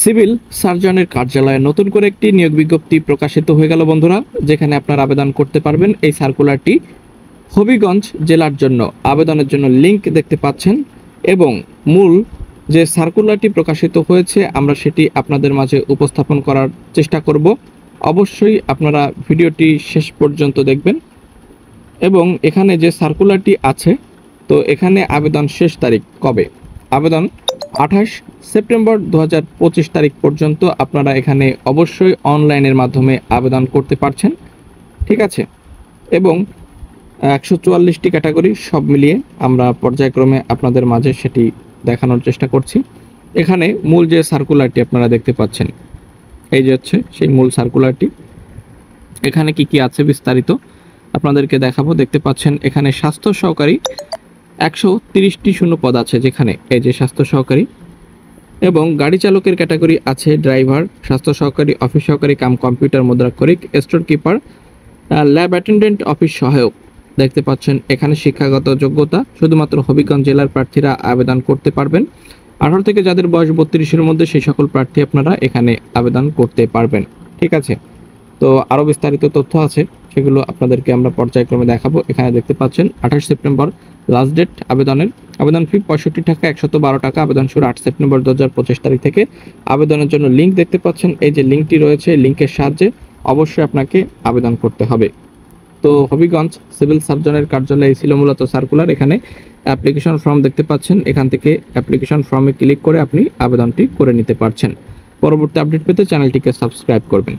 Civil সার্জনের কার্যালয়ে নতুন করে একটি নিয়োগ বিজ্ঞপ্তি প্রকাশিত হয়ে গেল বন্ধুরা, যেখানে আপনারা আবেদন করতে পারবেন। এই সার্কুলারটি হবিগঞ্জ জেলার জন্য আবেদনের জন্য লিংক দেখতে পাচ্ছেন এবং মূল যে সার্কুলারটি প্রকাশিত হয়েছে আমরা সেটি আপনাদের মাঝে উপস্থাপন করার চেষ্টা করব। অবশ্যই আপনারা ভিডিওটি শেষ পর্যন্ত দেখবেন। এবং এখানে যে সার্কুলারটি আছে, তো এখানে আবেদন শেষ তারিখ কবে? আবেদন 28 সেপ্টেম্বর 2025 তারিখ পর্যন্ত আপনারা এখানে অবশ্যই অনলাইনের মাধ্যমে আবেদন করতে পারছেন, ঠিক আছে। এবং 144টি ক্যাটাগরি সব মিলিয়ে আমরা পর্যায়ক্রমে আপনাদের মাঝে সেটি দেখানোর চেষ্টা করছি। এখানে মূল যে সার্কুলারটি আপনারা দেখতে পাচ্ছেন, এই যে হচ্ছে সেই মূল সার্কুলারটি। এখানে কি কি আছে বিস্তারিত আপনাদেরকে দেখাবো। দেখতে পাচ্ছেন এখানে স্বাস্থ্য সহকারী 130টি শূন্য পদ আছে, যেখানে এই যে স্বাস্থ্য সহকারী, এবং গাড়ি চালকের ক্যাটাগরি আছে ড্রাইভার, স্বাস্থ্য সহকারী, অফিস সহকারী কাম কম্পিউটার মুদ্রাক্ষরিক, store keeper, lab attendant, office সহায়ক। দেখতে পাচ্ছেন এখানে শিক্ষাগত যোগ্যতা শুধুমাত্র হবিগঞ্জ জেলার প্রার্থীরা আবেদন করতে পারবেন। 18 থেকে যাদের বয়স 32-এর মধ্যে সেই সকল প্রার্থী আপনারা এখানে আবেদন করতে পারবেন, ঠিক আছে। তো আরও বিস্তারিত তথ্য আছে, সেগুলো আপনাদেরকে আমরা পর্যায়ক্রমে দেখাবো। এখানে দেখতে পাচ্ছেন 28 সেপ্টেম্বর লাস্ট ডেট আবেদনের। আবেদন ফি 65 টাকা, 112 টাকা। আবেদন শুরু 8 সেপ্টেম্বর 2025 তারিখ থেকে। আবেদনের জন্য লিঙ্ক দেখতে পাচ্ছেন, এই যে লিঙ্কটি রয়েছে, লিঙ্কের সাহায্যে অবশ্যই আপনাকে আবেদন করতে হবে। তো হবিগঞ্জ সিভিল সার্জনের কার্যালয়ে ছিল মূলত সার্কুলার। এখানে অ্যাপ্লিকেশন ফর্ম দেখতে পাচ্ছেন, এখান থেকে অ্যাপ্লিকেশন ফর্মে ক্লিক করে আপনি আবেদনটি করে নিতে পারছেন। পরবর্তী আপডেট পেতে চ্যানেলটিকে সাবস্ক্রাইব করবেন।